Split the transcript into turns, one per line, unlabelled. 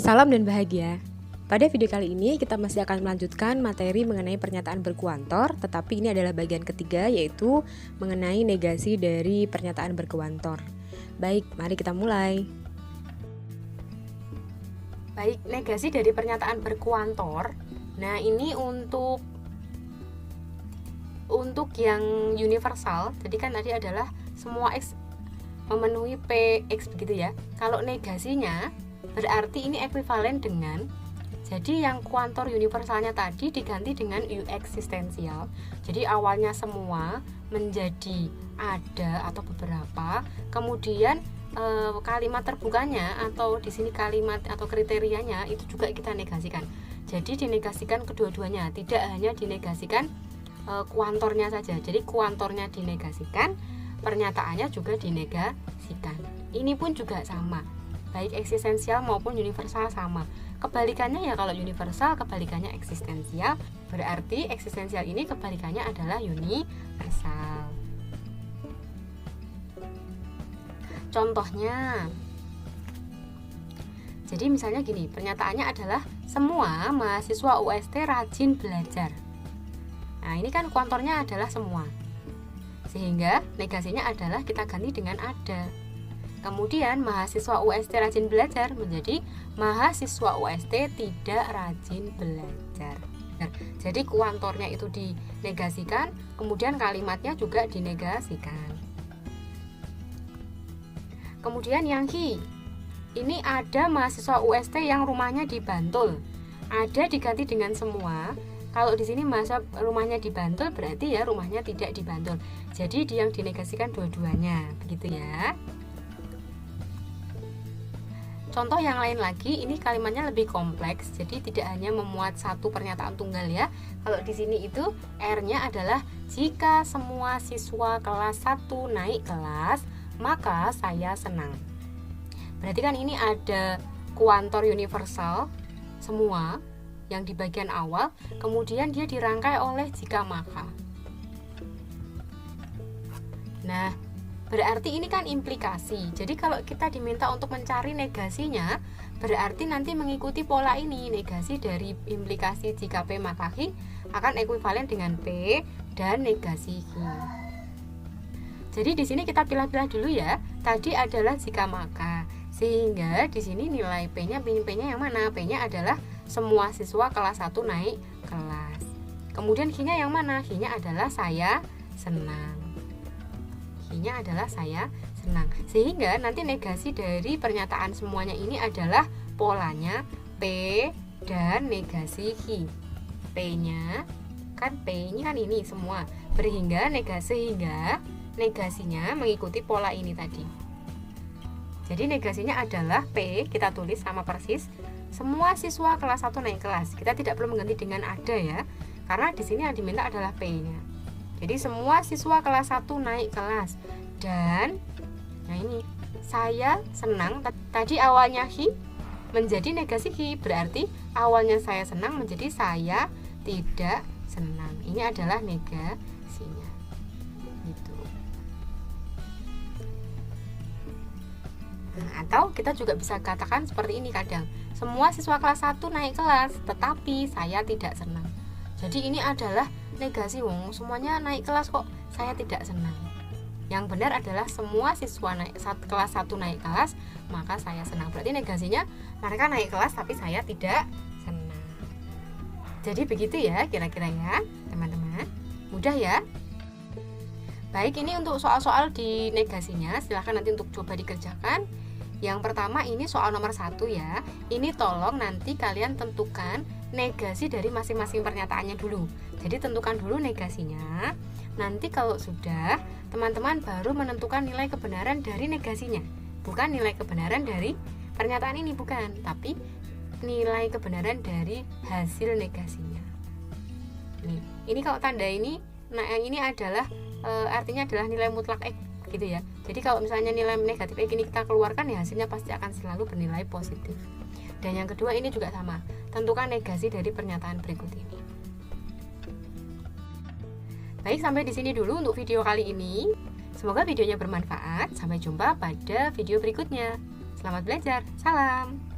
Salam dan bahagia. Pada video kali ini kita masih akan melanjutkan materi mengenai pernyataan berkuantor, tetapi ini adalah bagian ketiga, yaitu mengenai negasi dari pernyataan berkuantor. Baik, mari kita mulai. Baik, negasi dari pernyataan berkuantor. Nah, ini untuk yang universal. Jadi kan tadi adalah semua X memenuhi PX begitu ya. Kalau negasinya berarti ini ekuivalen dengan, jadi yang kuantor universalnya tadi diganti dengan U eksistensial. Jadi awalnya semua menjadi ada atau beberapa, kemudian kalimat terbukanya atau di sini kalimat atau kriterianya itu juga kita negasikan. Jadi dinegasikan kedua-duanya, tidak hanya dinegasikan kuantornya saja. Jadi kuantornya dinegasikan, pernyataannya juga dinegasikan. Ini pun juga sama, baik eksistensial maupun universal sama. Kebalikannya ya, kalau universal kebalikannya eksistensial, berarti eksistensial ini kebalikannya adalah universal. Contohnya, jadi misalnya gini, pernyataannya adalah semua mahasiswa UST rajin belajar. Nah, ini kan kuantornya adalah semua, sehingga negasinya adalah kita ganti dengan ada. Kemudian mahasiswa UST rajin belajar menjadi mahasiswa UST tidak rajin belajar. Jadi kuantornya itu dinegasikan, kemudian kalimatnya juga dinegasikan. Kemudian yang hi, ini ada mahasiswa UST yang rumahnya di Bantul. Ada diganti dengan semua. Kalau di sini masa rumahnya di Bantul, berarti ya rumahnya tidak di Bantul. Jadi yang dinegasikan dua-duanya, begitu ya. Contoh yang lain lagi, ini kalimatnya lebih kompleks, jadi tidak hanya memuat satu pernyataan tunggal ya. Kalau di sini itu R-nya adalah jika semua siswa kelas 1 naik kelas, maka saya senang. Berarti kan ini ada kuantor universal semua yang di bagian awal, kemudian dia dirangkai oleh jika maka. Nah, berarti ini kan implikasi. Jadi kalau kita diminta untuk mencari negasinya, berarti nanti mengikuti pola ini. Negasi dari implikasi jika P maka H akan ekuivalen dengan P dan negasi H. Jadi di sini kita pilih-pilih dulu ya. Tadi adalah jika maka. Sehingga di sini nilai P-nya yang mana? P-nya adalah semua siswa kelas 1 naik kelas. Kemudian H-nya yang mana? H-nya adalah saya senang. H-nya adalah saya senang. Sehingga nanti negasi dari pernyataan semuanya ini adalah polanya P dan negasi H. P-nya kan P ini kan ini semua berhingga negasi, sehingga negasinya mengikuti pola ini tadi. Jadi negasinya adalah P, kita tulis sama persis, semua siswa kelas 1 naik kelas. Kita tidak perlu mengganti dengan ada ya, karena di sini yang diminta adalah P-nya. Jadi semua siswa kelas 1 naik kelas. Dan nah ini, saya senang, tadi awalnya H menjadi negasi H, berarti awalnya saya senang menjadi saya tidak senang. Ini adalah negasinya. Gitu. Nah, atau kita juga bisa katakan seperti ini kadang, semua siswa kelas 1 naik kelas, tetapi saya tidak senang. Jadi ini adalah negasi, wong semuanya naik kelas kok saya tidak senang. Yang benar adalah semua siswa kelas 1 naik kelas, maka saya senang. Berarti negasinya mereka naik kelas tapi saya tidak senang. Jadi begitu ya kira-kira ya teman-teman. Mudah ya. Baik, ini untuk soal-soal di negasinya, silahkan nanti untuk coba dikerjakan. Yang pertama ini soal nomor 1 ya. Ini tolong nanti kalian tentukan negasi dari masing-masing pernyataannya dulu. Jadi tentukan dulu negasinya. Nanti kalau sudah, teman-teman baru menentukan nilai kebenaran dari negasinya. Bukan nilai kebenaran dari pernyataan ini, bukan, tapi nilai kebenaran dari hasil negasinya. Ini kalau tanda ini, nah yang ini adalah artinya adalah nilai mutlak X gitu ya. Jadi kalau misalnya nilai negatif X ini kita keluarkan, ya hasilnya pasti akan selalu bernilai positif. Dan yang kedua ini juga sama, tentukan negasi dari pernyataan berikut ini. Baik, sampai di sini dulu untuk video kali ini. Semoga videonya bermanfaat. Sampai jumpa pada video berikutnya. Selamat belajar. Salam.